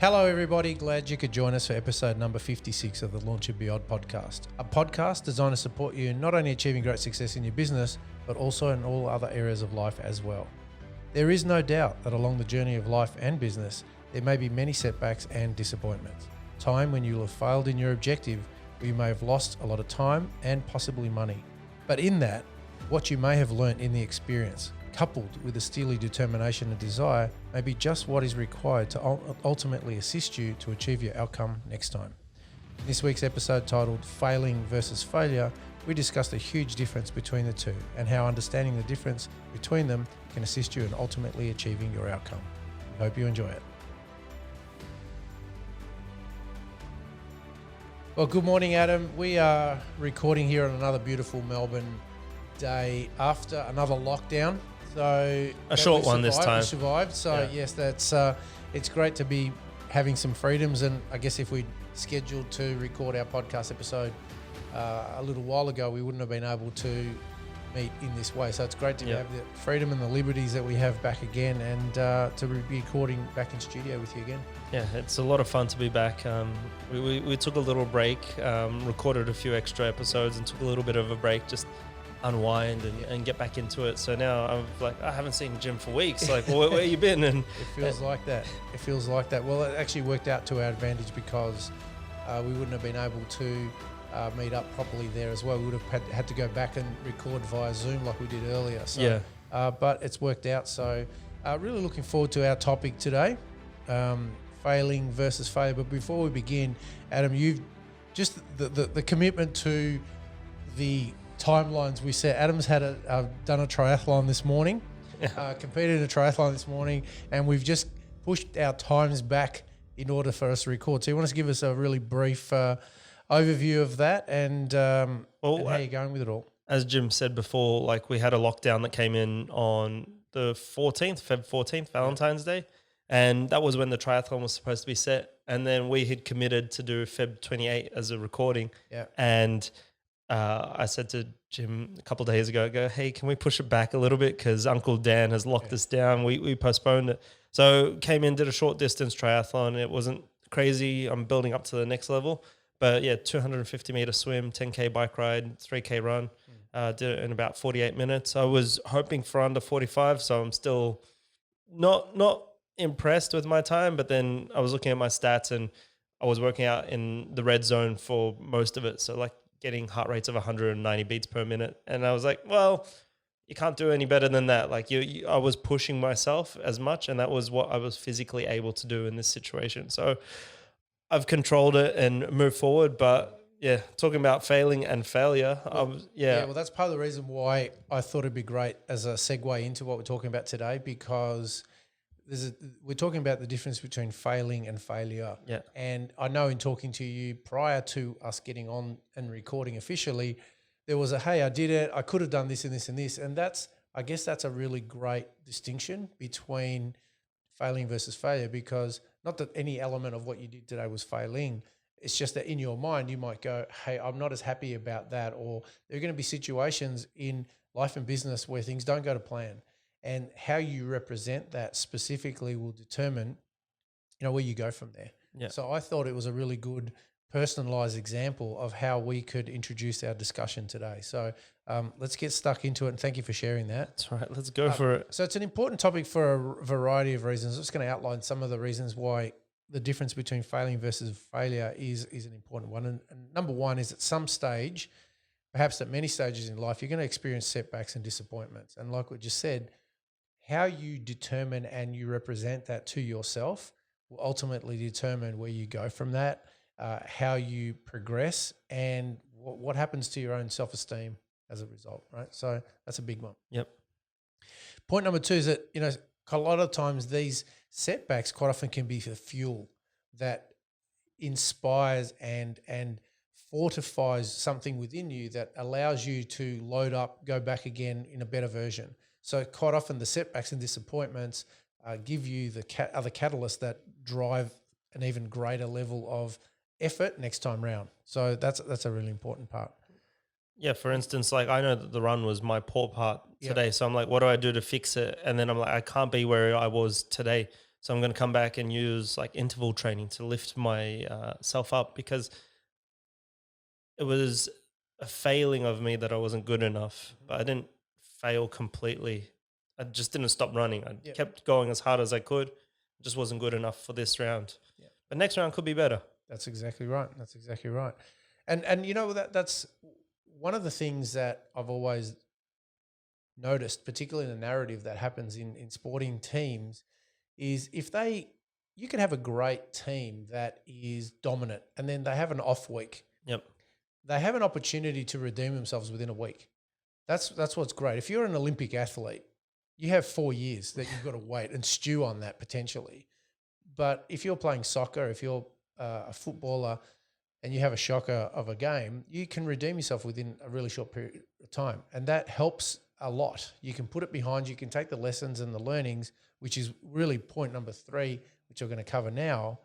Hello, everybody. Glad you could join us for episode number 56 of the Launch and Beyond podcast, a podcast designed to support you in not only achieving great success in your business, but also in all other areas of life as well. There is no doubt that along the journey of life and business, there may be many setbacks and disappointments. Time when you will have failed in your objective, where you may have lost a lot of time and possibly money. But in that, what you may have learnt in the experience, coupled with a steely determination and desire, may be just what is required to ultimately assist you to achieve your outcome next time. In this week's episode titled Failing versus Failure, we discussed a huge difference between the two and how understanding the difference between them can assist you in ultimately achieving your outcome. We hope you enjoy it. Well, good morning, Adam. We are recording here on another beautiful Melbourne day after another lockdown. So a short one this time. We survived. So yes, that's it's great to be having some freedoms. And I guess if we scheduled to record our podcast episode a little while ago, we wouldn't have been able to meet in this way. So it's great to have the freedom and the liberties that we have back again, and to be recording back in studio with you again. Yeah, it's a lot of fun to be back. We took a little break, recorded a few extra episodes, and took a little bit of a break, just unwind and get back into it. So now I'm like, I haven't seen Jim for weeks. Like, where you been? And it feels like that. It feels like that. Well, it actually worked out to our advantage because we wouldn't have been able to meet up properly there as well. We would have had to go back and record via Zoom like we did earlier. So, but it's worked out. So really looking forward to our topic today, failing versus failure. But before we begin, Adam, you've just the commitment to the timelines we set. Adam's had done a triathlon this morning, competed in a triathlon this morning, and we've just pushed our times back in order for us to record. So you want to give us a really brief overview of that and how you're going with it all? As Jim said before, like, we had a lockdown that came in on the 14th, Feb 14th, Valentine's Day. And that was when the triathlon was supposed to be set. And then we had committed to do Feb 28 as a recording. Yeah. And I said to Jim a couple of days ago, hey, can we push it back a little bit? Because Uncle Dan has locked us down. We postponed it. So came in, did a short distance triathlon. It wasn't crazy. I'm building up to the next level. But yeah, 250 meter swim, 10K bike ride, 3K run. Did it in about 48 minutes. I was hoping for under 45, so I'm still not impressed with my time. But then I was looking at my stats and I was working out in the red zone for most of it. So like getting heart rates of 190 beats per minute. And I was like, well, you can't do any better than that. Like I was pushing myself as much, and that was what I was physically able to do in this situation. So I've controlled it and moved forward. But yeah, talking about failing and failure, well, that's part of the reason why I thought it'd be great as a segue into what we're talking about today, because we're talking about the difference between failing and failure. Yeah. And I know in talking to you prior to us getting on and recording officially, there was hey, I did it, I could have done this and this and this. And I guess that's a really great distinction between failing versus failure, because not that any element of what you did today was failing. It's just that in your mind, you might go, hey, I'm not as happy about that. Or there are going to be situations in life and business where things don't go to plan. And how you represent that specifically will determine, where you go from there. Yeah. So I thought it was a really good personalized example of how we could introduce our discussion today. So let's get stuck into it, and thank you for sharing that. That's right. Let's go for it. So it's an important topic for a variety of reasons. I'm just going to outline some of the reasons why the difference between failing versus failure is an important one. And number one is at some stage, perhaps at many stages in life, you're going to experience setbacks and disappointments. And like we just said, how you determine and you represent that to yourself will ultimately determine where you go from that, how you progress, and what happens to your own self-esteem as a result, right? So that's a big one. Yep. Point number two is that, a lot of times these setbacks quite often can be the fuel that inspires and fortifies something within you that allows you to load up, go back again in a better version. So quite often the setbacks and disappointments give you the other catalysts that drive an even greater level of effort next time round. So that's a really important part. Yeah, for instance, like I know that the run was my poor part today. So I'm like, what do I do to fix it? And then I'm like, I can't be where I was today. So I'm going to come back and use like interval training to lift my self up, because it was a failing of me that I wasn't good enough, but I didn't fail completely. I just didn't stop running. I Yep. kept going as hard as I could. It just wasn't good enough for this round. Yep. But next round could be better. That's exactly right. That's exactly right. And you know, that's one of the things that I've always noticed, particularly in the narrative that happens in sporting teams, is you can have a great team that is dominant and then they have an off week. Yep. They have an opportunity to redeem themselves within a week. That's what's great. If you're an Olympic athlete, you have 4 years that you've got to wait and stew on that potentially. But if you're playing soccer, if you're a footballer and you have a shocker of a game, you can redeem yourself within a really short period of time. And that helps a lot. You can put it behind you, can take the lessons and the learnings, which is really point number 3, which we're going to cover now.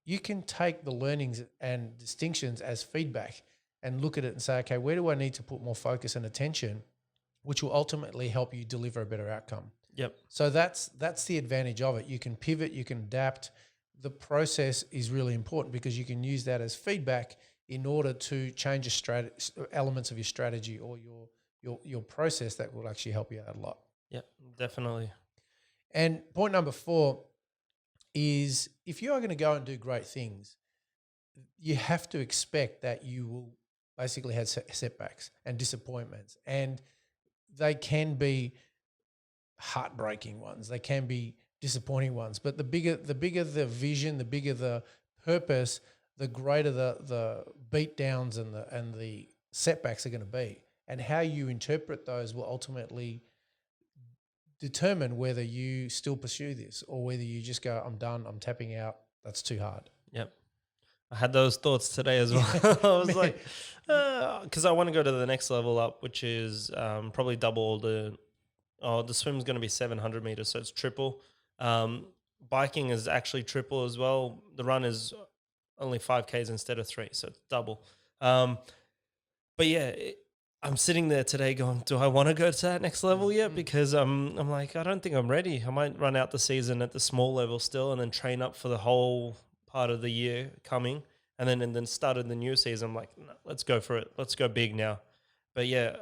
You can take the learnings and distinctions as feedback and look at it and say, okay, where do I need to put more focus and attention, which will ultimately help you deliver a better outcome. Yep. So that's the advantage of it. You can pivot, you can adapt. The process is really important because you can use that as feedback in order to change elements of your strategy or your process that will actually help you out a lot. Yep, definitely. And point number 4 is if you are going to go and do great things, you have to expect that you will basically have setbacks and disappointments, and they can be heartbreaking ones. They can be disappointing ones. But the bigger the vision, the bigger the purpose, the greater the beatdowns and the setbacks are going to be. And how you interpret those will ultimately determine whether you still pursue this or whether you just go, I'm done, I'm tapping out, that's too hard. Yep. I had those thoughts today as well. I was like, because I want to go to the next level up, which is probably double the swim's going to be 700 meters, so it's triple. Biking is actually triple as well. The run is only 5Ks instead of 3, so it's double. But yeah, I'm sitting there today going, do I want to go to that next level yet? Because I'm like, I don't think I'm ready. I might run out the season at the small level still and then train up for the whole part of the year coming. And then started the new season. I'm like, no, let's go for it. Let's go big now. But yeah,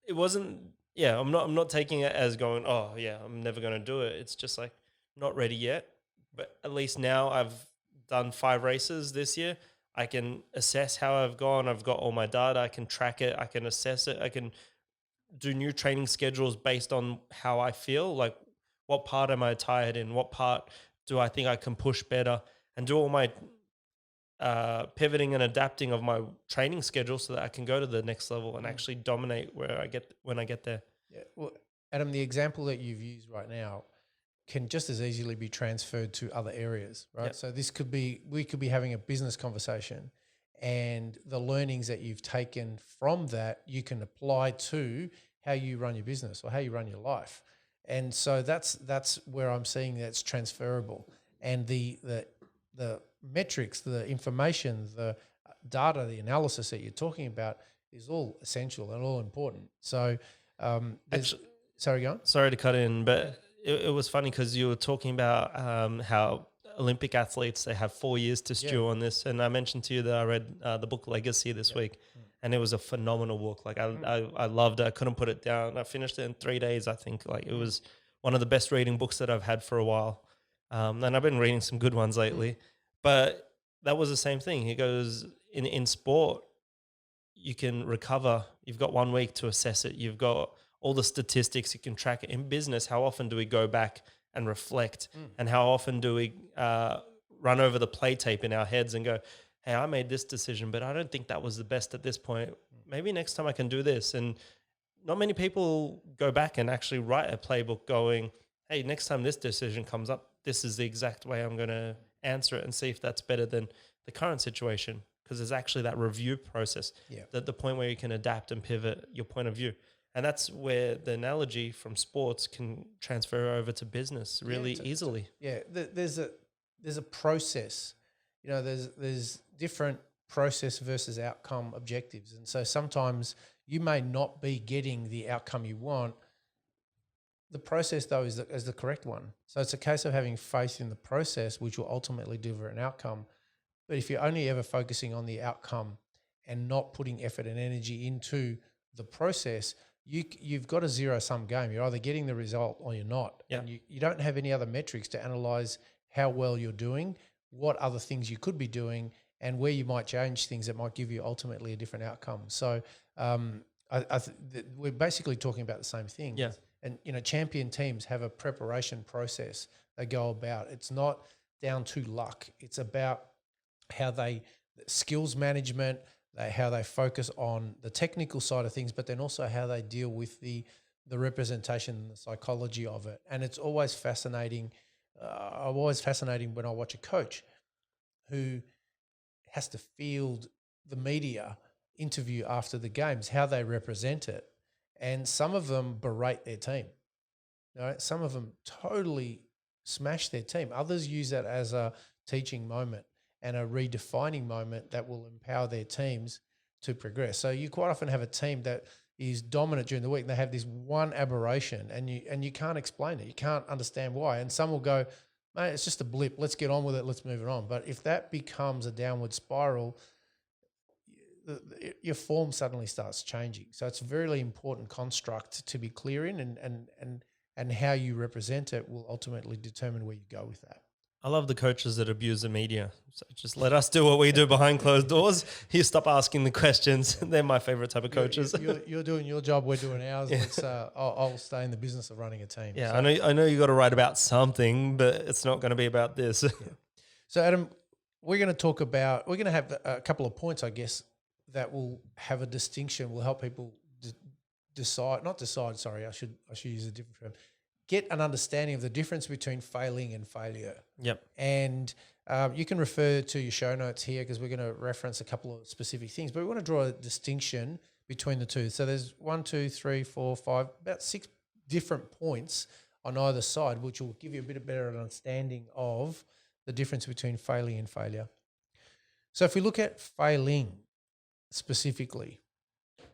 it wasn't, I'm not taking it as going, oh yeah, I'm never going to do it. It's just like, not ready yet. But at least now I've done 5 races this year. I can assess how I've gone. I've got all my data. I can track it. I can assess it. I can do new training schedules based on how I feel. Like, what part am I tired in? What part do I think I can push better? And do all my pivoting and adapting of my training schedule so that I can go to the next level and actually dominate when I get there. Yeah. Well, Adam, the example that you've used right now can just as easily be transferred to other areas, right? Yep. So we could be having a business conversation, and the learnings that you've taken from that you can apply to how you run your business or how you run your life. And so that's where I'm seeing that's transferable. And the metrics, the information, the data, the analysis that you're talking about is all essential and all important. So sorry, go on. Sorry to cut in, but it was funny because you were talking about how Olympic athletes, they have 4 years to stew on this. And I mentioned to you that I read the book Legacy this week, and it was a phenomenal book. Like I loved it. I couldn't put it down. I finished it in 3 days, I think. Like it was one of the best reading books that I've had for a while. And I've been reading some good ones lately. But that was the same thing. He goes, in sport, you can recover. You've got 1 week to assess it. You've got all the statistics, you can track it. In business, how often do we go back and reflect? And how often do we run over the play tape in our heads and go, hey, I made this decision, but I don't think that was the best at this point. Maybe next time I can do this. And not many people go back and actually write a playbook going, hey, next time this decision comes up, this is the exact way I'm going to answer it and see if that's better than the current situation. Because there's actually that review process, the point where you can adapt and pivot your point of view. And that's where the analogy from sports can transfer over to business really easily. There's a process. You know, there's different process versus outcome objectives. And so sometimes you may not be getting the outcome you want the process though is the correct one. So it's a case of having faith in the process, which will ultimately deliver an outcome. But if you're only ever focusing on the outcome and not putting effort and energy into the process, you've got a zero-sum game. You're either getting the result or you're not. Yeah. And you don't have any other metrics to analyze how well you're doing, what other things you could be doing, and where you might change things that might give you ultimately a different outcome. So we're basically talking about the same thing. Yeah. And, champion teams have a preparation process they go about. It's not down to luck. It's about how skills management, how they focus on the technical side of things, but then also how they deal with the representation and the psychology of it. And it's always fascinating. Always fascinating when I watch a coach who has to field the media interview after the games, how they represent it. And some of them berate their team. Some of them totally smash their team. Others use that as a teaching moment and a redefining moment that will empower their teams to progress. So you quite often have a team that is dominant during the week and they have this one aberration and you can't explain it. You can't understand why. And some will go, mate, it's just a blip. Let's get on with it. Let's move it on. But if that becomes a downward spiral, your form suddenly starts changing. So it's a very important construct to be clear in, and how you represent it will ultimately determine where you go with that. I love the coaches that abuse the media. So just let us do what we do behind closed doors. You stop asking the questions. They're my favorite type of coaches. You're doing your job. We're doing ours. Yeah. I'll stay in the business of running a team. Yeah, so. I know you got to write about something, but it's not going to be about this. Yeah. So Adam, we're going to have a couple of points, I guess, that will have a distinction, will help people I should use a different term. Get an understanding of the difference between failing and failure. Yep. And you can refer to your show notes here because we're going to reference a couple of specific things, but we want to draw a distinction between the two. So there's 1, 2, 3, 4, 5, about 6 different points on either side, which will give you a bit of better understanding of the difference between failing and failure. So if we look at failing specifically,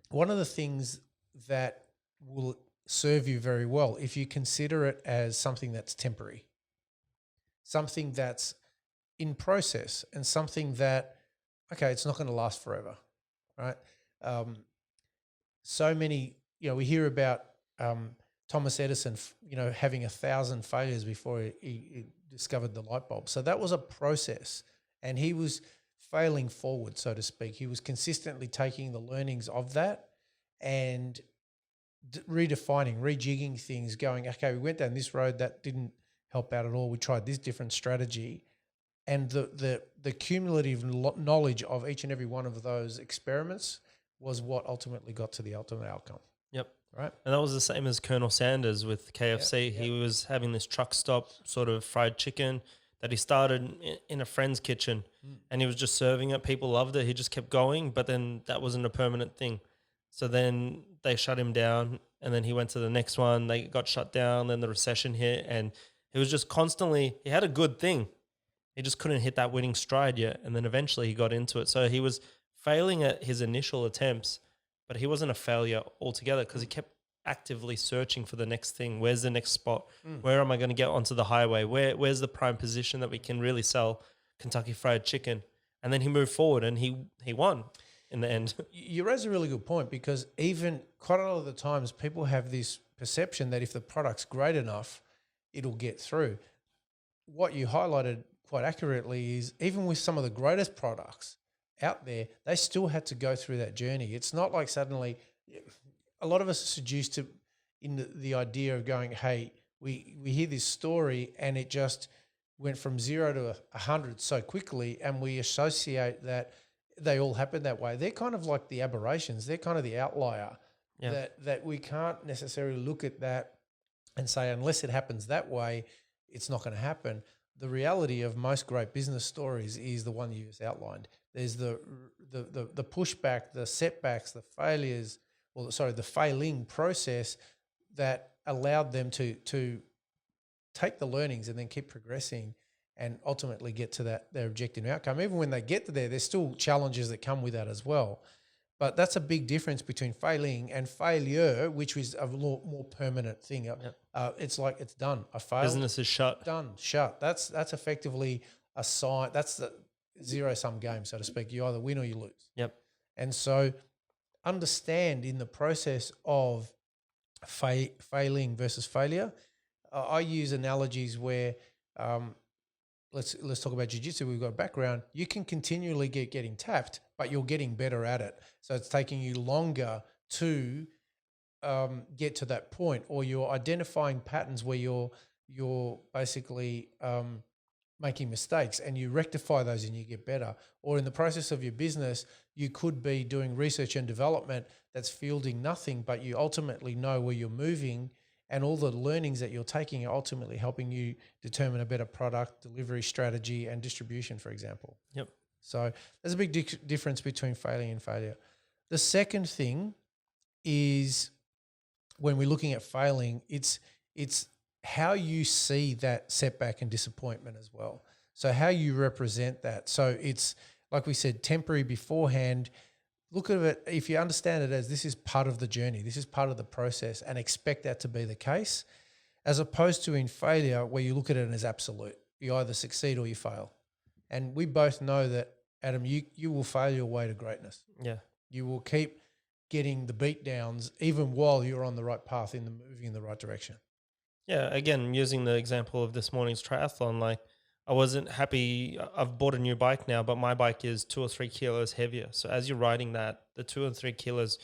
one of the things that will serve you very well if you consider it as something that's temporary, something that's in process, and something that, okay, it's not going to last forever, right? So many, we hear about Thomas Edison, having 1,000 failures before he discovered the light bulb. So that was a process, and he was failing forward, so to speak. He was consistently taking the learnings of that and redefining, rejigging things, going, okay, we went down this road, that didn't help out at all. We tried this different strategy. And the cumulative knowledge of each and every one of those experiments was what ultimately got to the ultimate outcome. Yep. Right. And that was the same as Colonel Sanders with KFC. Yep. He was having this truck stop sort of fried chicken that he started in a friend's kitchen and he was just serving it. People loved it. He just kept going, but then that wasn't a permanent thing. So then they shut him down and then he went to the next one. They got shut down. Then the recession hit and he was just constantly, he had a good thing. He just couldn't hit that winning stride yet. And then eventually he got into it. So he was failing at his initial attempts, but he wasn't a failure altogether because he kept actively searching for the next thing. Where's the next spot? Where am I going to get onto the highway? Where's the prime position that we can really sell Kentucky Fried Chicken? And then he moved forward and he won in the end. You raise a really good point because even quite a lot of the times people have this perception that if the product's great enough, it'll get through. What you highlighted quite accurately is even with some of the greatest products out there, they still had to go through that journey. It's not like suddenly a lot of us are seduced to in the idea of going, hey, we hear this story and it just went from 0 to 100 so quickly and we associate that they all happen that way. They're kind of like the aberrations. They're kind of the outlier that we can't necessarily look at that and say, unless it happens that way, it's not going to happen. The reality of most great business stories is the one you just outlined. There's the pushback, the setbacks, the failures, the failing process that allowed them to take the learnings and then keep progressing and ultimately get to their objective outcome. Even when they get to there, there's still challenges that come with that as well. But that's a big difference between failing and failure, which is a lot more permanent thing. It's like it's done. I failed. Business is shut. Done. Shut. That's effectively a sign. That's the zero-sum game, so to speak. You either win or you lose. Yep. And so understand in the process of failing versus failure, I use analogies where let's talk about jiu-jitsu. We've got a background. You can continually getting tapped, but you're getting better at it. So it's taking you longer to get to that point, or you're identifying patterns where you're basically making mistakes and you rectify those and you get better. Or in the process of your business, you could be doing research and development that's fielding nothing, but you ultimately know where you're moving, and all the learnings that you're taking are ultimately helping you determine a better product, delivery strategy, and distribution, for example. Yep. So there's a big difference between failing and failure. The second thing is, when we're looking at failing, it's how you see that setback and disappointment as well. So how you represent that. So it's, like we said, temporary beforehand. Look at it, if you understand it as this is part of the journey, this is part of the process, and expect that to be the case, as opposed to in failure where you look at it as absolute. You either succeed or you fail. And we both know that, Adam, you will fail your way to greatness. Yeah. You will keep getting the beat downs even while you're on the right path, moving in the right direction. Yeah. Again, using the example of this morning's triathlon, like I wasn't happy. I've bought a new bike now, but my bike is 2 or 3 kilos heavier. So as you're riding that, the 2 and 3 kilos,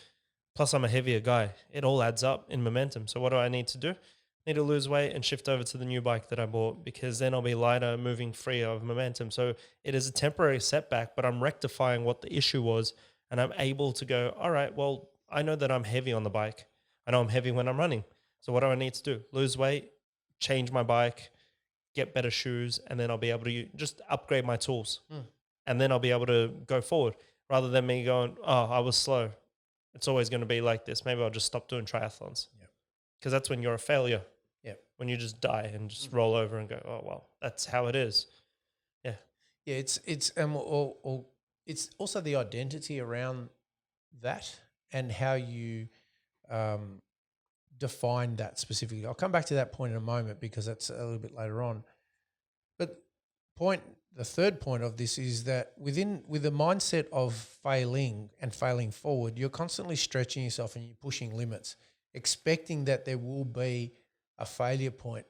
plus I'm a heavier guy, it all adds up in momentum. So what do I need to do? I need to lose weight and shift over to the new bike that I bought, because then I'll be lighter, moving freer of momentum. So it is a temporary setback, but I'm rectifying what the issue was, and I'm able to go, all right, well, I know that I'm heavy on the bike. I know I'm heavy when I'm running. So what do I need to do? Lose weight, change my bike, get better shoes, and then I'll be able to just upgrade my tools. And then I'll be able to go forward, rather than me going, oh, I was slow. It's always going to be like this. Maybe I'll just stop doing triathlons. Because that's when you're a failure. When you just die and just roll over and go, oh, well, that's how it is. Yeah. It's also the identity around that and how you define that specifically. I'll come back to that point in a moment, because that's a little bit later on. But the third point of this is that with the mindset of failing and failing forward, you're constantly stretching yourself and you're pushing limits, expecting that there will be a failure point.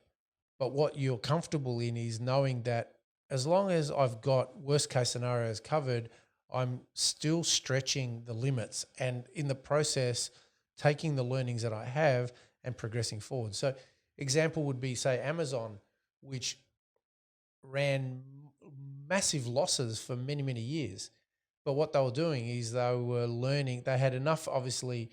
But what you're comfortable in is knowing that as long as I've got worst case scenarios covered, I'm still stretching the limits, and in the process, taking the learnings that I have and progressing forward. So example would be, say, Amazon, which ran massive losses for many, many years. But what they were doing is they were learning. They had enough, obviously,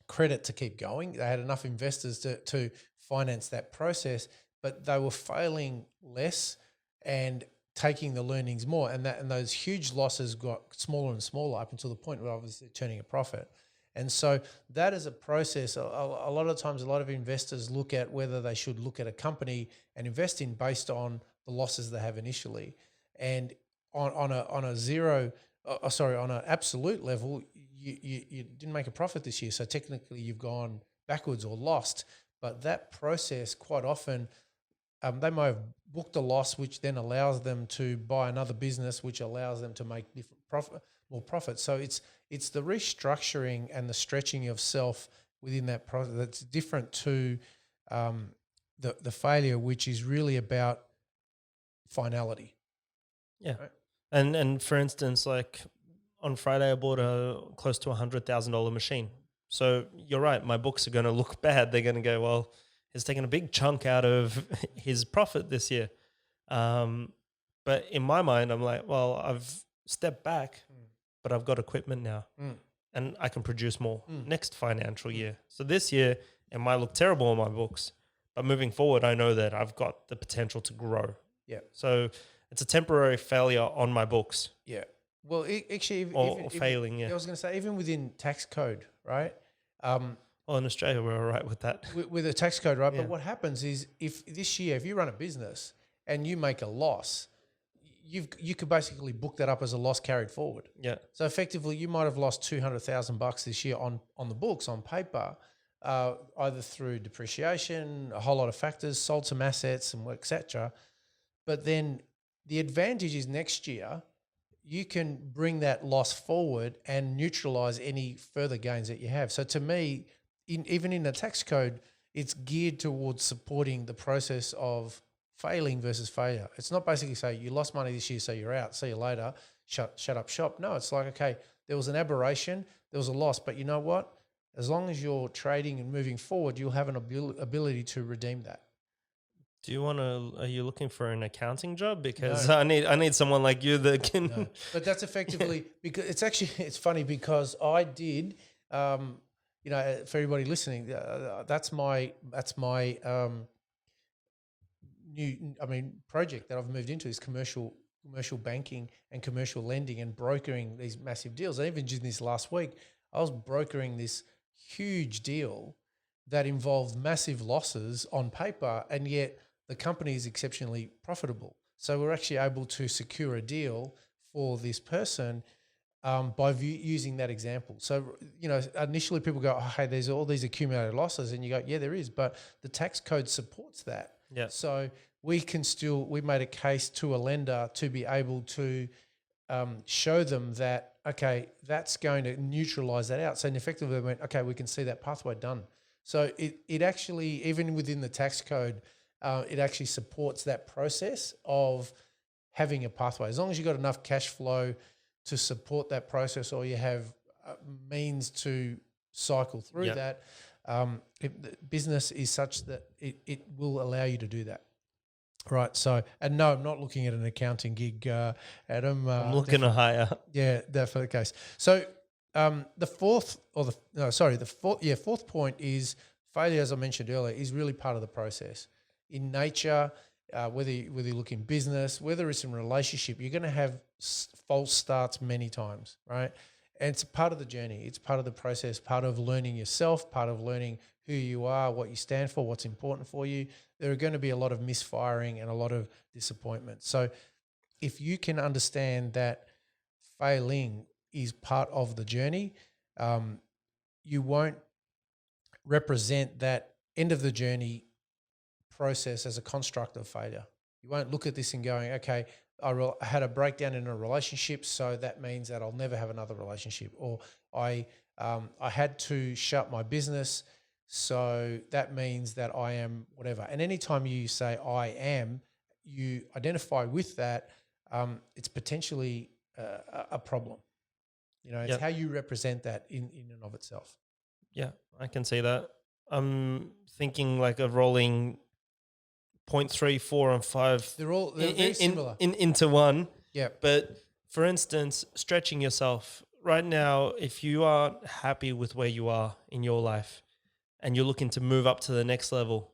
credit to keep going. They had enough investors to finance that process, but they were failing less and taking the learnings more. And those huge losses got smaller and smaller up until the point where obviously turning a profit. And so that is a process. A lot of times, a lot of investors look at whether they should look at a company and invest in based on the losses they have initially. And on an absolute level, you didn't make a profit this year, so technically you've gone backwards or lost. But that process, quite often, they might have booked a loss, which then allows them to buy another business, which allows them to make more profit. So it's the restructuring and the stretching of self within that process that's different to the failure, which is really about finality. Yeah. Right? And for instance, like on Friday, I bought a close to $100,000 machine. So you're right. My books are going to look bad. They're going to go, well, he's taken a big chunk out of his profit this year. But in my mind, I'm like, well, I've stepped back, but I've got equipment now and I can produce more next financial year. So this year, it might look terrible on my books, but moving forward, I know that I've got the potential to grow. Yeah. So it's a temporary failure on my books. Yeah. Well, actually, failing. Yeah. I was going to say, even within tax code, right? Well, in Australia, we're all right with that. With a tax code, right? Yeah. But what happens is, if this year, if you run a business and you make a loss, you could basically book that up as a loss carried forward. Yeah. So effectively, you might have lost $200,000 this year on the books on paper, either through depreciation, a whole lot of factors, sold some assets, and etc. But then the advantage is next year you can bring that loss forward and neutralize any further gains that you have. So to me, even in the tax code, it's geared towards supporting the process of failing versus failure. It's not basically say you lost money this year, so you're out, see you later, shut up shop. No, it's like, okay, there was an aberration, there was a loss, but you know what? As long as you're trading and moving forward, you'll have an ability to redeem that. Do you want to? Are you looking for an accounting job? Because No. I need someone like you that can. No. But that's effectively because it's funny because I did, you know, for everybody listening, that's my project that I've moved into is commercial banking and commercial lending and brokering these massive deals. And even just this last week, I was brokering this huge deal that involved massive losses on paper, and yet the company is exceptionally profitable. So we're actually able to secure a deal for this person by using that example. So, you know, initially people go, oh, hey, there's all these accumulated losses. And you go, yeah, there is, but the tax code supports that. Yeah. So we made a case to a lender to be able to show them that, okay, that's going to neutralize that out. So effectively they went, okay, we can see that pathway done. So it actually, even within the tax code, it actually supports that process of having a pathway. As long as you've got enough cash flow to support that process, or you have means to cycle through that, the business is such that it will allow you to do that. Right. So, and no, I'm not looking at an accounting gig, Adam. I'm looking to hire. Yeah, definitely the case. So the fourth point is failure, as I mentioned earlier, is really part of the process. In nature, whether you look in business, whether it's in relationship, you're going to have false starts many times, right? And it's a part of the journey. It's part of the process, part of learning yourself, part of learning who you are, what you stand for, what's important for you. There are going to be a lot of misfiring and a lot of disappointment. So if you can understand that failing is part of the journey, you won't represent that end of the journey process as a construct of failure. You won't look at this and going, okay, I had a breakdown in a relationship, so that means that I'll never have another relationship. Or I had to shut my business, so that means that I am whatever. And anytime you say I am, you identify with that, it's potentially a problem. You know, it's how you represent that in and of itself. Yeah, I can see that. I'm thinking like a rolling 0.3, 4, and 5. They're very similar. Into one. Yeah. But for instance, stretching yourself. Right now, if you aren't happy with where you are in your life and you're looking to move up to the next level,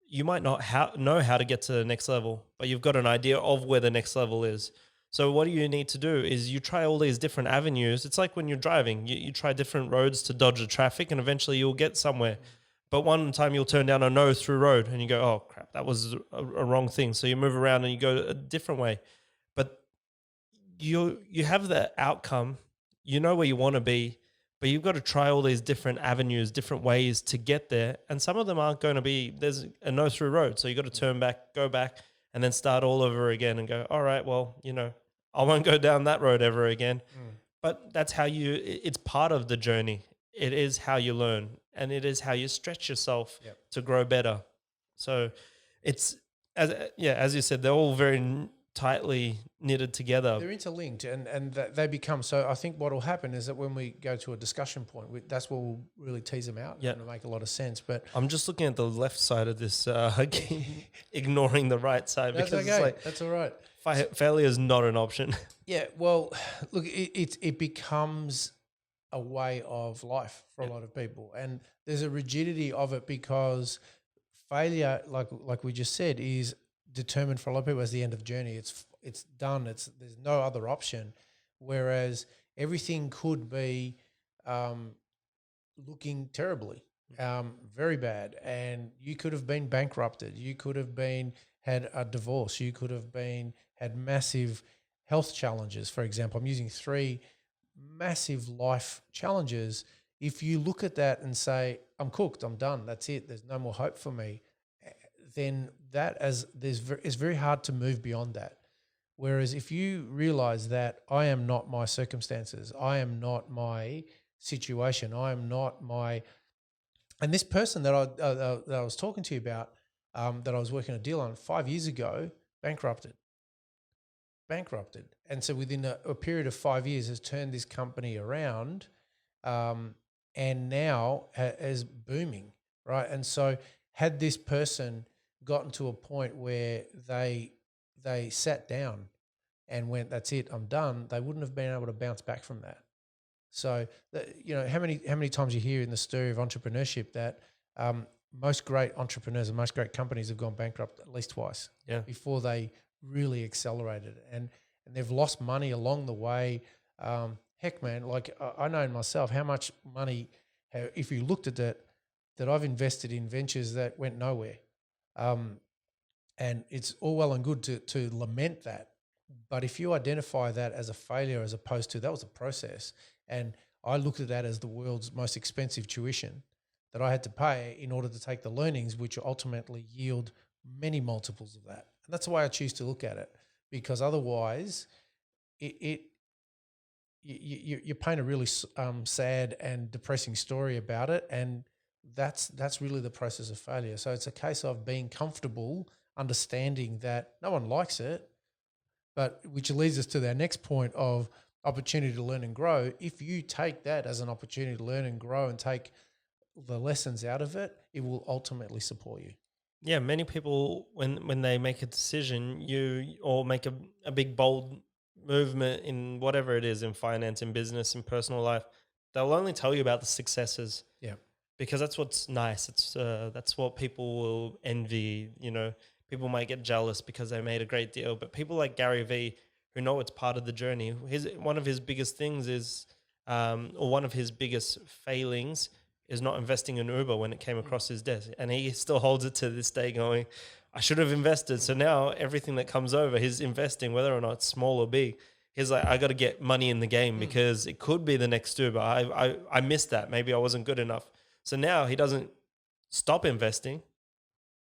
you might not know how to get to the next level, but you've got an idea of where the next level is. So what you need to do is you try all these different avenues. It's like when you're driving, you try different roads to dodge the traffic, and eventually you'll get somewhere. But one time you'll turn down a no through road and you go, oh crap, that was a wrong thing. So you move around and you go a different way. But you have the outcome, you know where you want to be, but you've got to try all these different avenues, different ways to get there. And some of them aren't going to be, there's a no through road. So you got to turn back, go back, and then start all over again and go, all right, well, you know, I won't go down that road ever again. But that's how it's part of the journey. It is how you learn, and it is how you stretch yourself to grow better. So it's, as you said, they're all very tightly knitted together. They're interlinked, and they become, so I think what will happen is that when we go to a discussion point, that's where we'll really tease them out and it'll make a lot of sense. But I'm just looking at the left side of this, ignoring the right side. That's because okay. It's like, that's all right. Failure is not an option. Yeah, well, look, it becomes a way of life for a lot of people, and there's a rigidity of it because failure, like we just said, is determined for a lot of people as the end of the journey. It's done. There's no other option. Whereas everything could be looking terribly, very bad, and you could have been bankrupted. You could have had a divorce. You could have had massive health challenges. For example, I'm using 3 massive life challenges. If you look at that and say, I'm cooked, I'm done, that's it, there's no more hope for me, then it's very hard to move beyond that. Whereas if you realize that I am not my circumstances, I am not my situation, I am not my, and this person that I was talking to you about, that I was working a deal on 5 years ago, bankrupted. And so within a period of 5 years has turned this company around, and now is booming, right? And so had this person gotten to a point where they sat down and went, that's it, I'm done, they wouldn't have been able to bounce back from that. So, how many times you hear in the story of entrepreneurship that most great entrepreneurs and most great companies have gone bankrupt at least twice before they really accelerated, and they've lost money along the way. Heck, man, like I know in myself how much money, if you looked at it, that I've invested in ventures that went nowhere. And it's all well and good to lament that. But if you identify that as a failure as opposed to that was a process, and I looked at that as the world's most expensive tuition that I had to pay in order to take the learnings, which ultimately yield many multiples of that. And that's the way I choose to look at it, because otherwise you paint a really sad and depressing story about it, and that's really the process of failure. So it's a case of being comfortable, understanding that no one likes it, but which leads us to our next point of opportunity to learn and grow. If you take that as an opportunity to learn and grow and take the lessons out of it, it will ultimately support you. Yeah, many people, when they make a decision, or make a big bold movement in whatever it is, in finance, in business, in personal life, they'll only tell you about the successes. Yeah. Because that's what's nice. That's what people will envy. People might get jealous because they made a great deal, but people like Gary Vee, who know it's part of the journey. One of his biggest things is, or one of his biggest failings is not investing in Uber when it came across his desk, and he still holds it to this day, going, "I should have invested." So now everything that comes over, he's investing, whether or not it's small or big. He's like, I got to get money in the game because it could be the next Uber. I missed that. Maybe I wasn't good enough. So now he doesn't stop investing.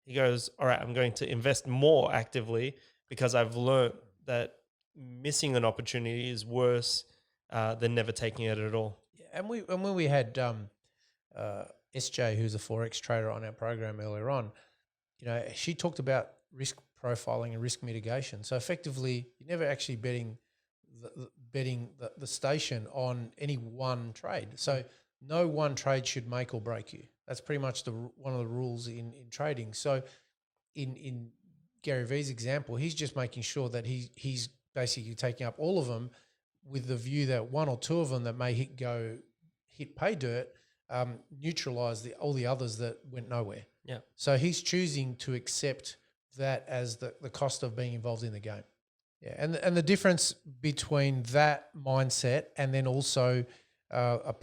He goes, all right, I'm going to invest more actively because I've learned that missing an opportunity is worse than never taking it at all. And when we had SJ, who's a Forex trader, on our program earlier on, she talked about risk profiling and risk mitigation. So effectively, you're never actually betting the station on any one trade. So no one trade should make or break you. That's pretty much one of the rules in trading. So in Gary Vee's example, he's just making sure that he's basically taking up all of them with the view that one or two of them that may hit pay dirt neutralize all the others that went nowhere. Yeah. So he's choosing to accept that as the cost of being involved in the game. Yeah, and the difference between that mindset and then also a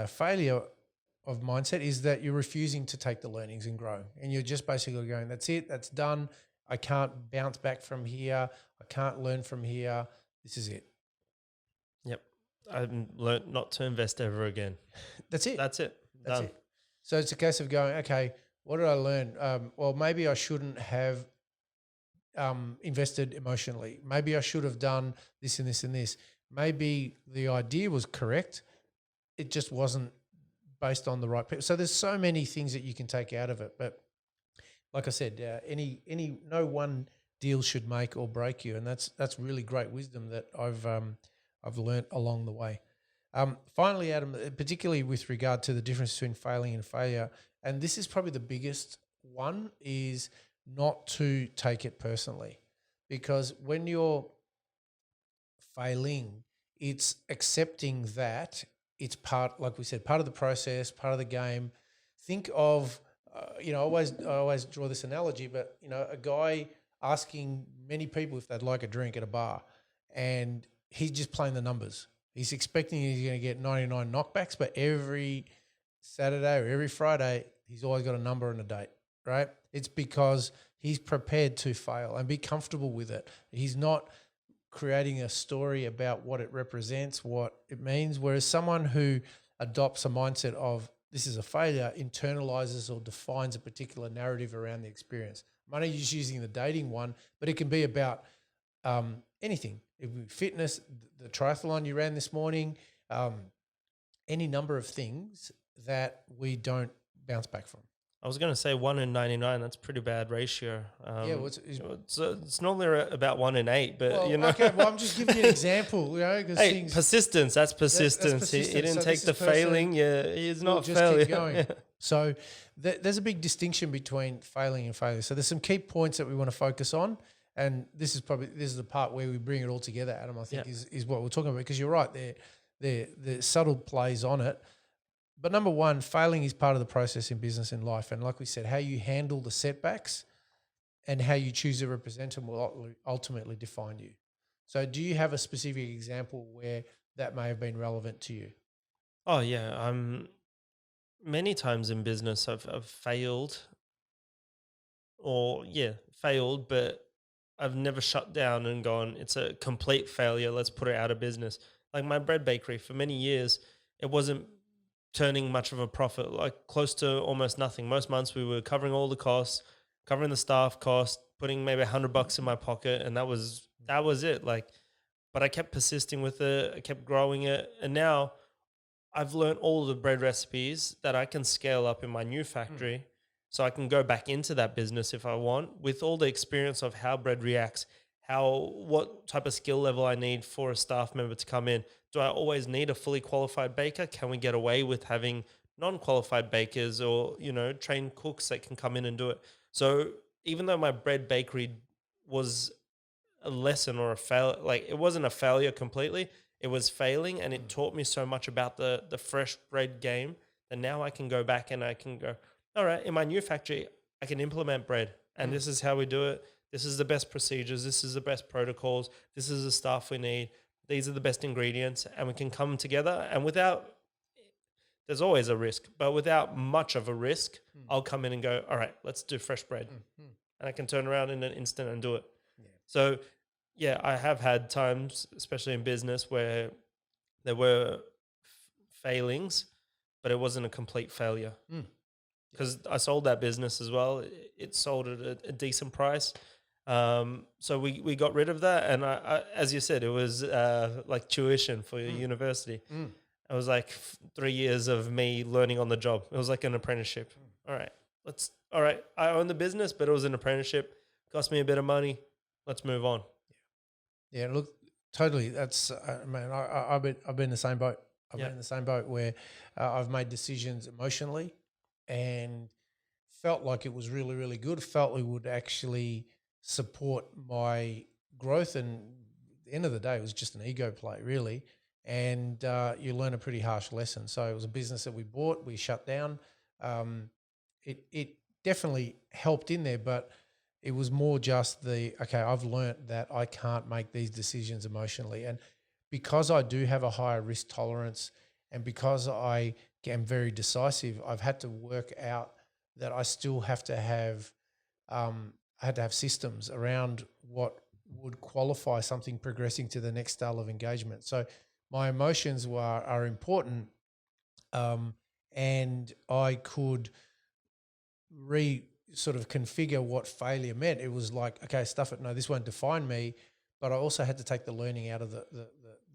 failure of mindset is that you're refusing to take the learnings and grow, and you're just basically going, that's it, that's done. I can't bounce back from here. I can't learn from here. This is it. Yep. I've learned not to invest ever again. That's it. That's it. Done. It. So it's a case of going, okay, what did I learn? Well, maybe I shouldn't have invested emotionally. Maybe I should have done this and this and this. Maybe the idea was correct. It just wasn't based on the right people. So there's so many things that you can take out of it. But like I said, no one deal should make or break you, and that's really great wisdom that I've learned along the way. Finally, Adam, particularly with regard to the difference between failing and failure, and this is probably the biggest one, is not to take it personally, because when you're failing, it's accepting that it's part, like we said, part of the process, part of the game. Think of, I always draw this analogy, but a guy asking many people if they'd like a drink at a bar, and he's just playing the numbers. He's expecting he's going to get 99 knockbacks, but every Saturday or every Friday, he's always got a number and a date, right? It's because he's prepared to fail and be comfortable with it. He's not creating a story about what it represents, what it means. Whereas someone who adopts a mindset of this is a failure internalizes or defines a particular narrative around the experience. I'm only just using the dating one, but it can be about anything. It would be fitness, the triathlon you ran this morning, any number of things that we don't bounce back from. I was going to say 1 in 99. That's a pretty bad ratio. It's normally about 1 in 8, but Okay, well, I'm just giving you an example, Hey, persistence. That's persistence. He didn't take the failing. Yeah, he's not failure. Keep going. So there's a big distinction between failing and failure. So there's some key points that we want to focus on, and this is the part where we bring it all together. Adam, I think is what we're talking about, because you're right. The subtle plays on it. But number one, failing is part of the process in business and life. And like we said, how you handle the setbacks and how you choose to represent them will ultimately define you. So do you have a specific example where that may have been relevant to you? Oh, yeah. Many times in business I've failed but I've never shut down and gone, it's a complete failure, let's put it out of business. Like my bread bakery, for many years, it wasn't turning much of a profit, like close to almost nothing. Most months we were covering all the costs, covering the staff cost, putting maybe $100 in my pocket, and that was it. Like, but I kept persisting with it, I kept growing it, and now I've learned all the bread recipes that I can scale up in my new factory, so I can go back into that business if I want, with all the experience of how bread reacts, what type of skill level I need for a staff member to come in. Do I always need a fully qualified baker? Can we get away with having non-qualified bakers or, trained cooks that can come in and do it? So even though my bread bakery was a lesson or a fail, like it wasn't a failure completely, it was failing, and it taught me so much about the fresh bread game that now I can go back and I can go, all right, in my new factory, I can implement bread, and this is how we do it. This is the best procedures. This is the best protocols. This is the staff we need. These are the best ingredients, and we can come together. And there's always a risk, but without much of a risk, I'll come in and go, all right, let's do fresh bread. And I can turn around in an instant and do it. Yeah. So, yeah, I have had times, especially in business, where there were failings, but it wasn't a complete failure. Because I sold that business as well. It sold at a decent price. So we got rid of that, and I as you said, it was like tuition for your university. It was like 3 years of me learning on the job. It was like an apprenticeship. All right, I own the business, but it was an apprenticeship. Cost me a bit of money. Let's move on. Yeah, look, totally. That's man. I've been in the same boat. I've been in the same boat where I've made decisions emotionally and felt like it was really, really good. Felt it would actually support my growth, and at the end of the day, it was just an ego play, really. And you learn a pretty harsh lesson. So it was a business that we bought, we shut down. It definitely helped in there, but it was more just I've learned that I can't make these decisions emotionally. And because I do have a higher risk tolerance, and because I am very decisive, I've had to work out that I still have to have I had to have systems around what would qualify something progressing to the next style of engagement. So my emotions are important, and I could sort of configure what failure meant. It was like, okay, stuff it. No, this won't define me. But I also had to take the learning out of the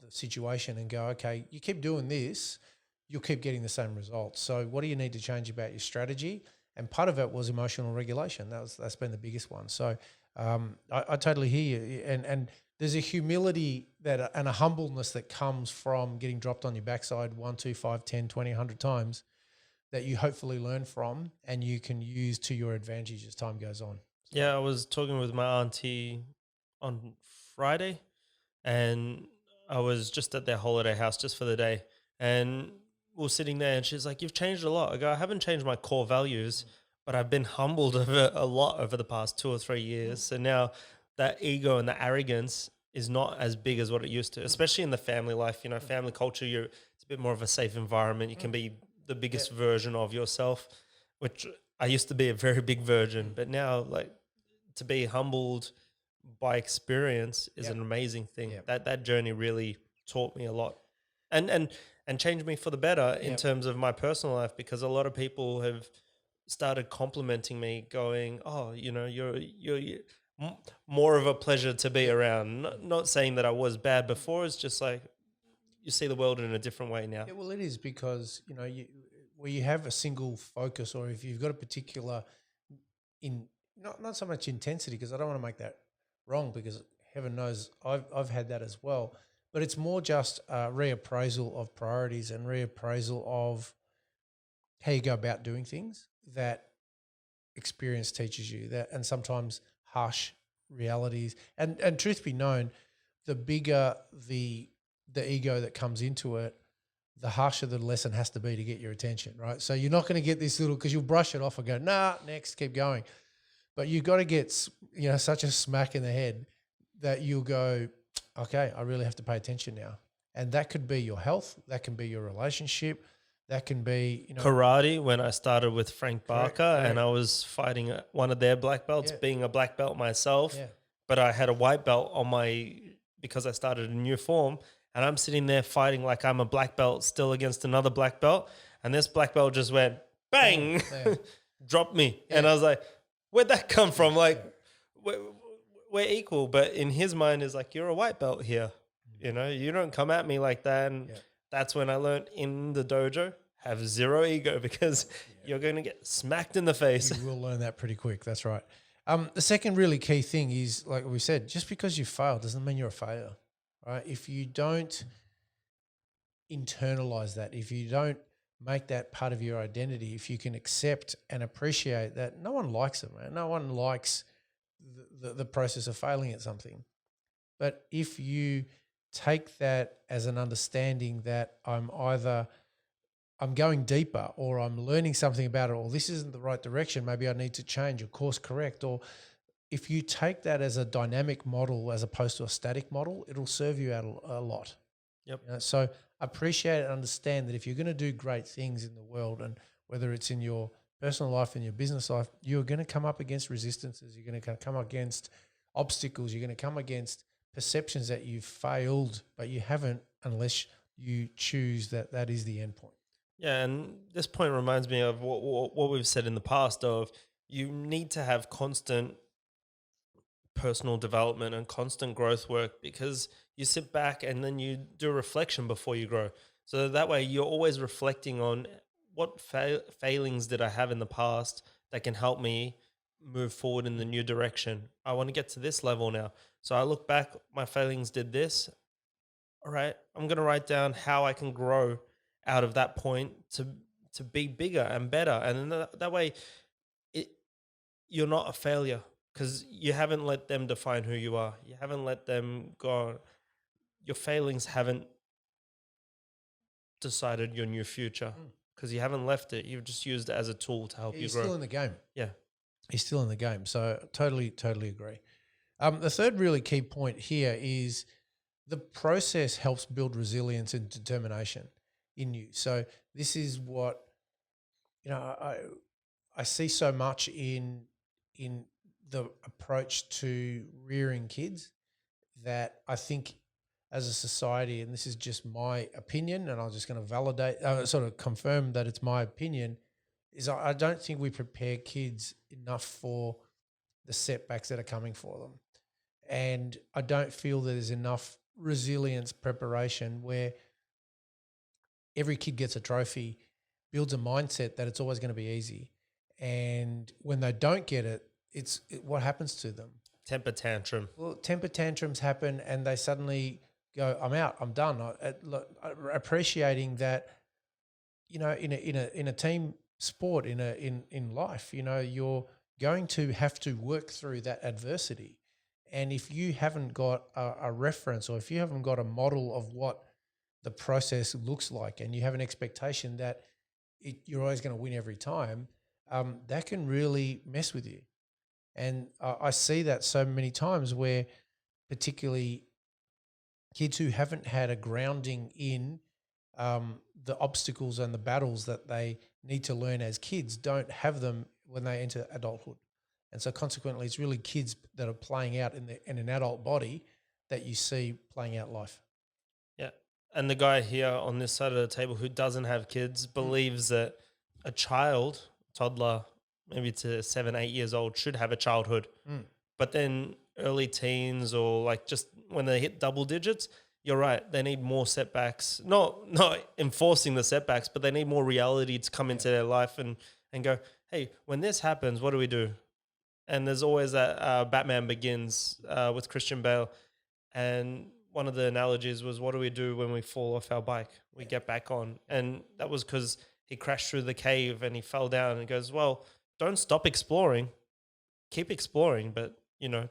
situation and go, okay, you keep doing this, you'll keep getting the same results. So what do you need to change about your strategy? And part of it was emotional regulation. That's been the biggest one. So I totally hear you. And there's a humility and a humbleness that comes from getting dropped on your backside 1, 2, 5, 10, 20, 100 times that you hopefully learn from and you can use to your advantage as time goes on. So. Yeah, I was talking with my auntie on Friday, and I was just at their holiday house just for the day, and we were sitting there, and she's like, "You've changed a lot." I go, "I haven't changed my core values, but I've been humbled a lot over the past 2 or 3 years. So now that ego and the arrogance is not as big as what it used to, especially in the family life. Family culture, it's a bit more of a safe environment. You can be the biggest version of yourself, which I used to be a very big version, but now like to be humbled by experience is Yep. an amazing thing. Yep. That journey really taught me a lot, and changed me for the better in Yep. terms of my personal life, because a lot of people have started complimenting me, going, "Oh, you're more of a pleasure to be around." Not saying that I was bad before. It's just like you see the world in a different way now. Yeah, well, it is because where you have a single focus, or if you've got a particular not so much intensity, because I don't want to make that wrong, because heaven knows I've had that as well, but it's more just reappraisal of priorities and reappraisal of how you go about doing things that experience teaches you, that, and sometimes harsh realities. And truth be known, the bigger the ego that comes into it, the harsher the lesson has to be to get your attention, right? So you're not going to get this little, because you'll brush it off and go, nah, next, keep going. But you've got to get, such a smack in the head that you'll go, okay, I really have to pay attention now. And that could be your health, that can be your relationship, that can be, Karate, when I started with Frank Correct, Barker, correct. and I was fighting one of their black belts, Yeah. being a black belt myself, Yeah. but I had a white belt on because I started a new form, and I'm sitting there fighting like I'm a black belt still against another black belt, and this black belt just went bang, Yeah. dropped me, Yeah. and I was like, where'd that come from? Like, we're equal, but in his mind is like, you're a white belt here, you don't come at me like that. And that's when I learned in the dojo, have zero ego, because you're going to get smacked in the face. You will learn that pretty quick. That's right. The second really key thing is, like we said, just because you fail doesn't mean you're a failure, right? If you don't internalize that, if you don't make that part of your identity, if you can accept and appreciate that, no one likes it, man. No one likes the process of failing at something. But if you take that as an understanding that I'm going deeper, or I'm learning something about it, or this isn't the right direction, maybe I need to change or course correct, or if you take that as a dynamic model as opposed to a static model, it'll serve you out a lot. Yep. So appreciate and understand that if you're going to do great things in the world, and whether it's in your personal life and your business life, you're going to come up against resistances. You're going to come against obstacles. You're going to come against perceptions that you've failed, but you haven't, unless you choose that is the end point. Yeah, and this point reminds me of what we've said in the past of, you need to have constant personal development and constant growth work, because you sit back and then you do reflection before you grow. So that way you're always reflecting on what failings did I have in the past that can help me move forward in the new direction. I want to get to this level now. So I look back, my failings did this. All right, I'm going to write down how I can grow out of that point to be bigger and better. And then that way you're not a failure, because you haven't let them define who you are. You haven't let them go. Your failings haven't decided your new future, because you haven't left it. You've just used it as a tool to help you grow. He's still in the game. Yeah. He's still in the game. So totally agree. The third really key point here is the process helps build resilience and determination in you. So this is what, I see so much in the approach to rearing kids, that I think as a society, and this is just my opinion, and I'm just going to validate, sort of confirm that it's my opinion, is I don't think we prepare kids enough for the setbacks that are coming for them. And I don't feel that there's enough resilience preparation where every kid gets a trophy, builds a mindset that it's always going to be easy. And when they don't get it, what happens to them? Temper tantrum. Well, temper tantrums happen, and they suddenly go, "I'm out. I'm done." Appreciating that, in a team sport, in life, you're going to have to work through that adversity. And if you haven't got a reference, or if you haven't got a model of what the process looks like, and you have an expectation that you're always going to win every time, that can really mess with you. And I see that so many times, where particularly kids who haven't had a grounding in the obstacles and the battles that they need to learn as kids don't have them when they enter adulthood. And so consequently, it's really kids that are playing out in an adult body that you see playing out life. Yeah. And the guy here on this side of the table who doesn't have kids believes that a child, toddler, maybe to 7, 8 years old, should have a childhood. But then early teens or like just when they hit double digits, you're right. They need more setbacks. Not enforcing the setbacks, but they need more reality to come into their life and go, hey, when this happens, what do we do? And there's always that Batman Begins with Christian Bale. And one of the analogies was, what do we do when we fall off our bike? We get back on. And that was because he crashed through the cave and he fell down, and he goes, well, don't stop exploring. Keep exploring, but,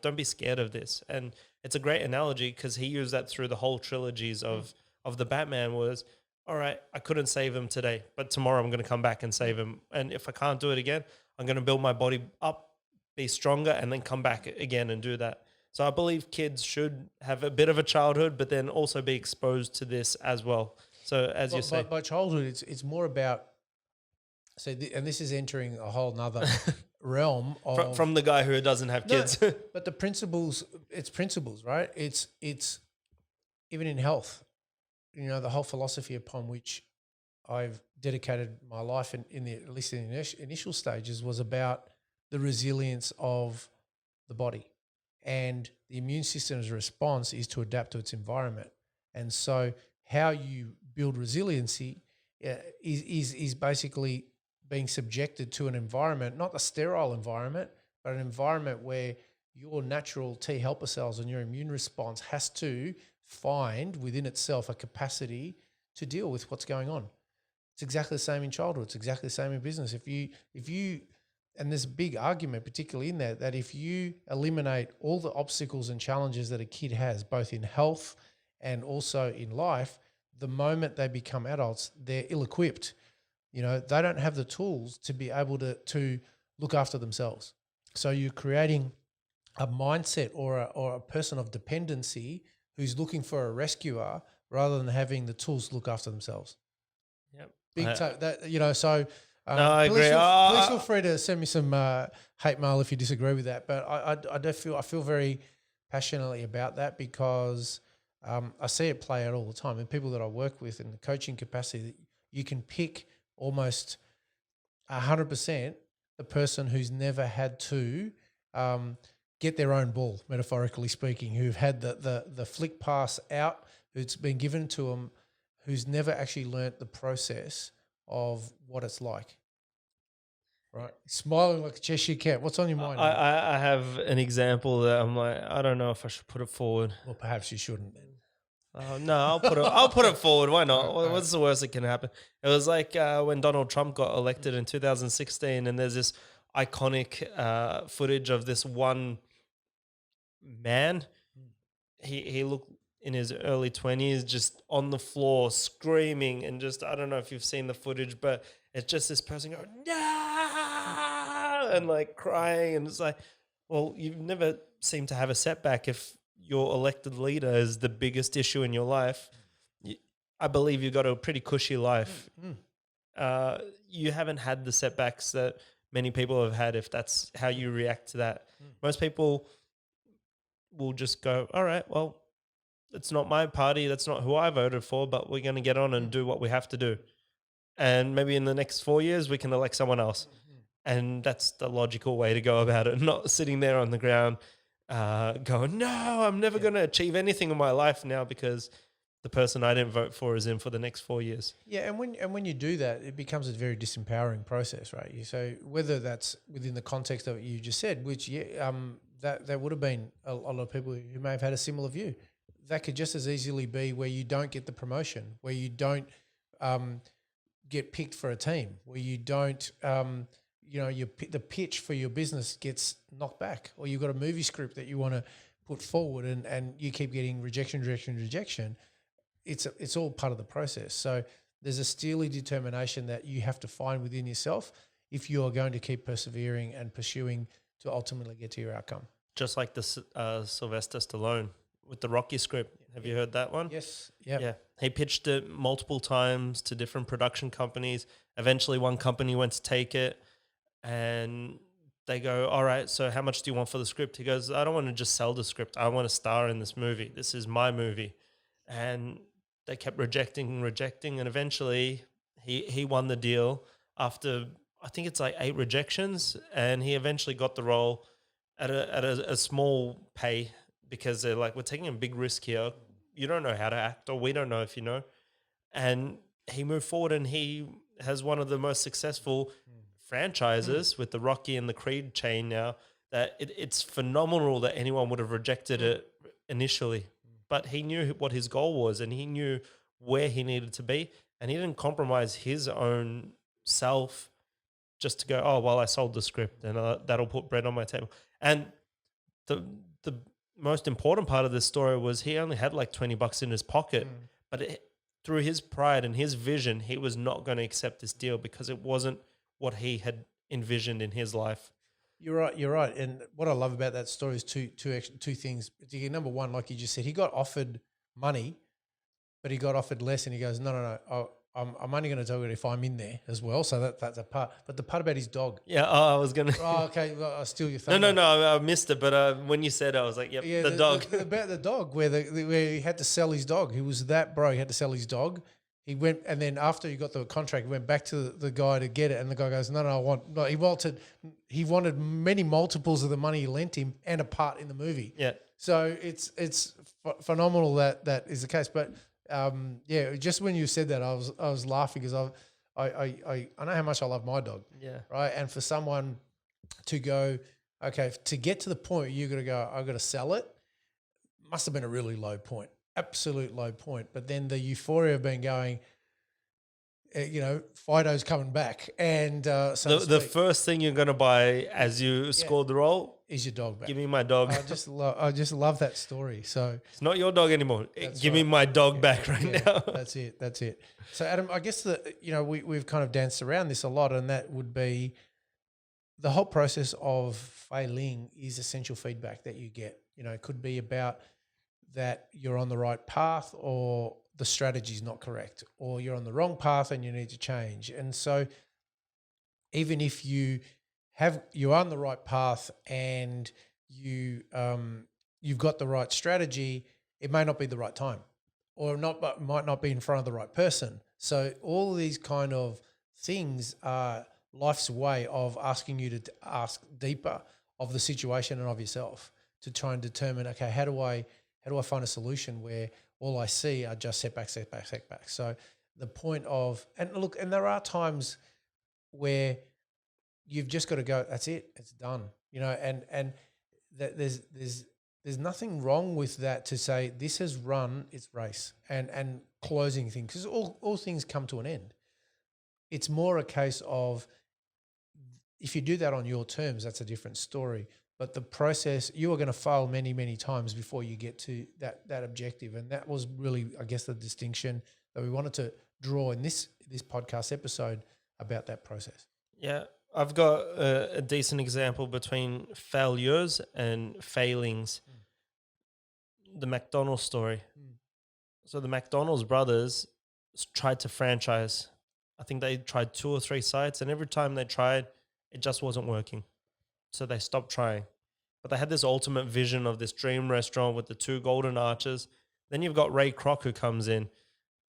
don't be scared of this. And it's a great analogy because he used that through the whole trilogies of the Batman was, all right, I couldn't save him today, but tomorrow I'm going to come back and save him. And if I can't do it again, I'm going to build my body up, be stronger, and then come back again and do that. So I believe kids should have a bit of a childhood, but then also be exposed to this as well. So as you say, by childhood, it's more about. So and this is entering a whole nother realm of from the guy who doesn't have kids. No, but the principles, it's principles, right? It's even in health, the whole philosophy upon which I've dedicated my life in the, at least in the initial stages, was about the resilience of the body. And the immune system's response is to adapt to its environment. And so how you build resiliency is basically being subjected to an environment, not a sterile environment, but an environment where your natural T helper cells and your immune response has to find within itself a capacity to deal with what's going on. It's exactly the same in childhood. It's exactly the same in business. If you and there's a big argument, particularly in that if you eliminate all the obstacles and challenges that a kid has, both in health and also in life, the moment they become adults, they're ill-equipped. They don't have the tools to be able to look after themselves. So you're creating a mindset or a person of dependency who's looking for a rescuer rather than having the tools to look after themselves. Yep. So no, I agree. Please feel free to send me some hate mail if you disagree with that. But I feel very passionately about that because I see it play out all the time. And people that I work with in the coaching capacity, you can pick almost 100% the person who's never had to get their own ball, metaphorically speaking, who've had the flick pass out, who's been given to them, who's never actually learnt the process of what it's like. Right, smiling like a Cheshire cat. What's on your mind? I have an example that I'm like, I don't know if I should put it forward. Well, perhaps you shouldn't then. No, I'll put it forward. Why not? What's the worst that can happen? It was like when Donald Trump got elected in 2016, and there's this iconic footage of this one man. He looked in his early 20s, just on the floor screaming, and just, I don't know if you've seen the footage, but it's just this person going, no, and like crying. And it's like, well, you've never seemed to have a setback if your elected leader is the biggest issue in your life. I believe you've got a pretty cushy life. You haven't had the setbacks that many people have had, if that's how you react to that. Most people will just go, all right, well, it's not my party. That's not who I voted for, but we're going to get on and do what we have to do. And maybe in the next 4 years, we can elect someone else. And that's the logical way to go about it. Not sitting there on the ground going, no, I'm never going to achieve anything in my life now because the person I didn't vote for is in for the next 4 years. Yeah, and when you do that, it becomes a very disempowering process, right? So whether that's within the context of what you just said, which that would have been a lot of people who may have had a similar view. That could just as easily be where you don't get the promotion, where you don't get picked for a team, where you don't, the pitch for your business gets knocked back, or you've got a movie script that you want to put forward and you keep getting rejection. It's all part of the process. So there's a steely determination that you have to find within yourself if you are going to keep persevering and pursuing to ultimately get to your outcome. Just like the Sylvester Stallone with the Rocky script. Have you heard that one? Yes. Yep. Yeah. He pitched it multiple times to different production companies. Eventually one company went to take it, and they go, all right, so how much do you want for the script? He goes, I don't want to just sell the script. I want to star in this movie. This is my movie. And they kept rejecting. And eventually he won the deal after, I think it's like 8 rejections. And he eventually got the role at a small pay because they're like, we're taking a big risk here. You don't know how to act, or we don't know if you know. And he moved forward, and he has one of the most successful franchises with the Rocky and the Creed chain now, that it's phenomenal that anyone would have rejected it initially. But he knew what his goal was, and he knew where he needed to be, and he didn't compromise his own self just to go, oh, well, I sold the script and that'll put bread on my table. And the most important part of this story was he only had like $20 in his pocket, but through his pride and his vision, he was not going to accept this deal because it wasn't what he had envisioned in his life. You're right. And what I love about that story is two things. Number one, like you just said, he got offered money, but he got offered less, and he goes, no. I'm only going to do it if I'm in there as well. So that's a part. But the part about his dog. Yeah, I was going to. Oh, okay. Well, I'll steal your thunder. No, I missed it. But when you said it, I was like, yep, yeah, the dog. About the dog, where he had to sell his dog. He was that broke. He had to sell his dog. He went, and then after he got the contract, he went back to the guy to get it. And the guy goes, no, he wanted many multiples of the money he lent him and a part in the movie. Yeah. So it's phenomenal that is the case. But just when you said that, I was laughing because I know how much I love my dog. Yeah. Right. And for someone to go, okay, to get to the point where you got to go, I got to sell it, must have been a really low point, absolute low point. But then the euphoria of being going, Fido's coming back, and the first thing you're going to buy as you scored the role is your dog back. Give me my dog. I just love that story. So it's not your dog anymore. Give me my dog back now. That's it. So Adam, I guess we've kind of danced around this a lot, and that would be the whole process of failing is essential feedback that you get. It could be about that you're on the right path, or the strategy is not correct, or you're on the wrong path and you need to change. And so even if you're on the right path and you've got the right strategy, it may not be the right time, or might not be in front of the right person. So all of these kind of things are life's way of asking you to ask deeper of the situation and of yourself to try and determine, okay, how do I find a solution where all I see are just setbacks. So the point of, and there are times where you've just got to go, that's it, it's done, and that there's nothing wrong with that, to say this has run its race and closing things, because all things come to an end. It's more a case of, if you do that on your terms, that's a different story. But the process, you are going to fail many, many times before you get to that objective. And that was really, I guess, the distinction that we wanted to draw in this podcast episode about that process. Yeah, I've got a decent example between failures and failings. The McDonald's story. So the McDonald's brothers tried to franchise. I think they tried 2 or 3 sites, and every time they tried, it just wasn't working. So they stopped trying. But they had this ultimate vision of this dream restaurant with the 2 golden arches. Then you've got Ray Kroc, who comes in,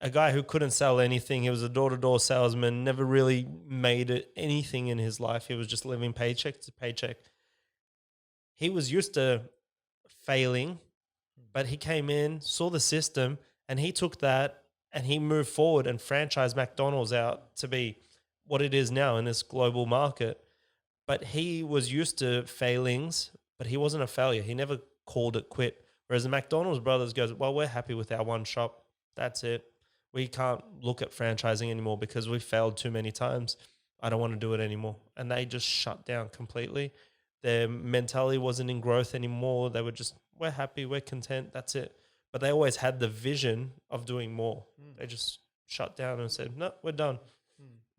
a guy who couldn't sell anything. He was a door-to-door salesman, never really made anything in his life. He was just living paycheck to paycheck. He was used to failing, but he came in, saw the system, and he took that and he moved forward and franchised McDonald's out to be what it is now in this global market. But he was used to failings, but he wasn't a failure. He never called it quit. Whereas the McDonald's brothers goes, well, we're happy with our one shop. That's it. We can't look at franchising anymore because we failed too many times. I don't want to do it anymore. And they just shut down completely. Their mentality wasn't in growth anymore. They were just, we're happy, we're content, that's it. But they always had the vision of doing more. They just shut down and said, no, we're done.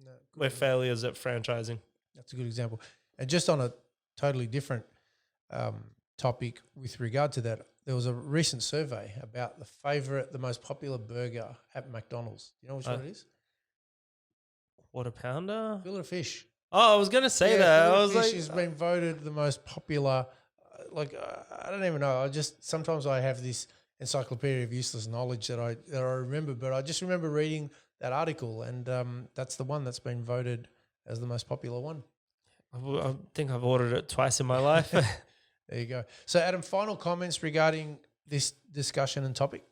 No, we're failures at franchising. That's a good example. And just on a totally different topic with regard to that, there was a recent survey about the most popular burger at McDonald's. You know which one it is? Quarter pounder? Fillet of fish. Oh, I was going to say Yeah, that. I fillet was fish like, has been voted the most popular. I don't even know. Sometimes I have this encyclopedia of useless knowledge that I remember, but I just remember reading that article, and that's the one that's been voted as the most popular one. I think I've ordered it twice in my life. There you go. So, Adam, final comments regarding this discussion and topic?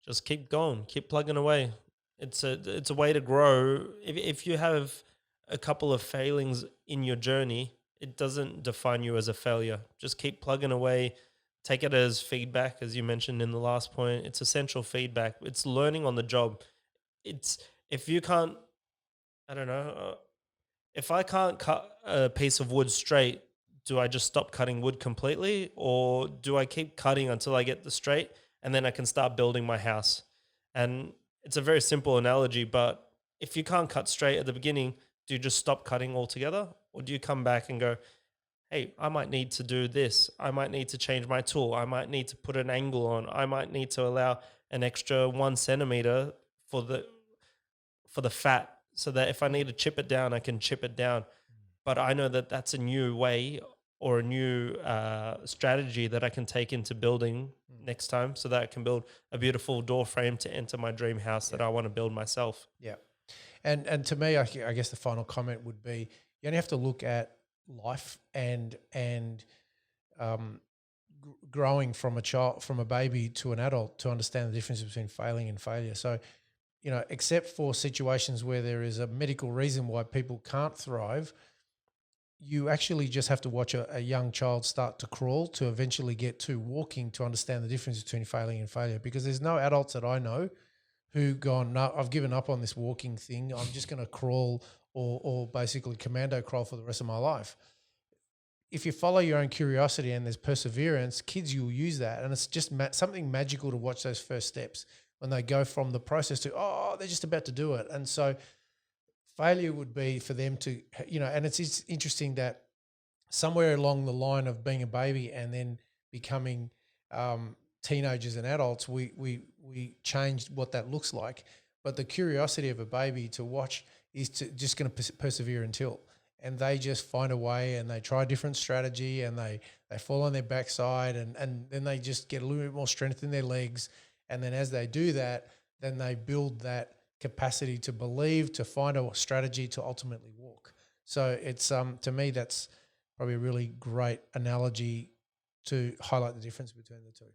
Just keep going, keep plugging away. It's a way to grow. If you have a couple of failings in your journey, it doesn't define you as a failure. Just keep plugging away. Take it as feedback, as you mentioned in the last point. It's essential feedback. It's learning on the job. It's if you can't, I don't know, if I can't cut a piece of wood straight, do I just stop cutting wood completely, or do I keep cutting until I get the straight, and then I can start building my house? And it's a very simple analogy, but if you can't cut straight at the beginning, do you just stop cutting altogether? Or do you come back and go, hey, I might need to do this. I might need to change my tool. I might need to put an angle on. I might need to allow an extra 1 centimeter for the fat, so that if I need to chip it down, I can chip it down. But I know that that's a new way or a new strategy that I can take into building next time, so that I can build a beautiful door frame to enter my dream house that I want to build myself. Yeah. And to me, I guess the final comment would be, you only have to look at life and growing from a baby to an adult to understand the difference between failing and failure. So, except for situations where there is a medical reason why people can't thrive, you actually just have to watch a young child start to crawl to eventually get to walking to understand the difference between failing and failure. Because there's no adults that I know who gone, no, I've given up on this walking thing. I'm just going to crawl or basically commando crawl for the rest of my life. If you follow your own curiosity and there's perseverance, kids, you'll use that. And it's just something magical to watch those first steps when they go from the process to, they're just about to do it. And so failure would be for them to, and it's interesting that somewhere along the line of being a baby and then becoming teenagers and adults, we changed what that looks like. But the curiosity of a baby to watch is just going to persevere until, and they just find a way and they try a different strategy and they fall on their backside and then they just get a little bit more strength in their legs. And then as they do that, then they build that capacity to believe, to find a strategy to ultimately walk. So it's to me, that's probably a really great analogy to highlight the difference between the two.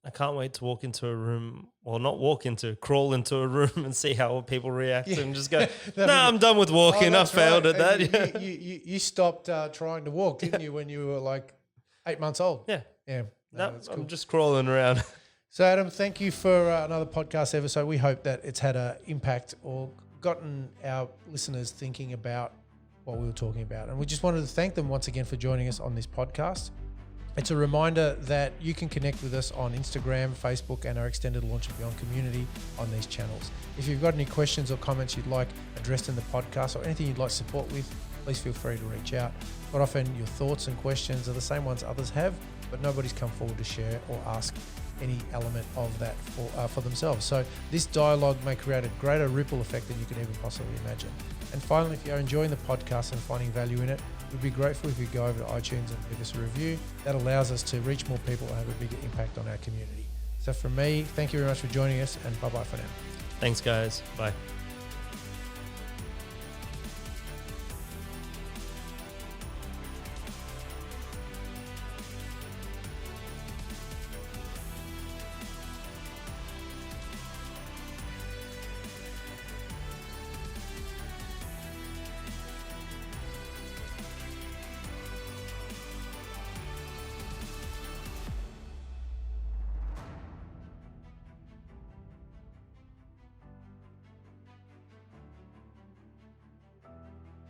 I can't wait to walk into a room, well, not walk into, crawl into a room and see how people react and just go, no, I'm done with walking. I failed at that. You stopped trying to walk, didn't you, when you were like 8 months old? Yeah. Yeah. No, cool. I'm just crawling around. So, Adam, thank you for another podcast episode. We hope that it's had an impact or gotten our listeners thinking about what we were talking about. And we just wanted to thank them once again for joining us on this podcast. It's a reminder that you can connect with us on Instagram, Facebook, and our extended Launch and Beyond community on these channels. If you've got any questions or comments you'd like addressed in the podcast or anything you'd like support with, please feel free to reach out. Quite often your thoughts and questions are the same ones others have, but nobody's come forward to share or ask any element of that for themselves. So this dialogue may create a greater ripple effect than you could even possibly imagine. And finally, if you're enjoying the podcast and finding value in it, we'd be grateful if you go over to iTunes and leave us a review. That allows us to reach more people and have a bigger impact on our community. So from me, thank you very much for joining us, and bye-bye for now. Thanks, guys. Bye.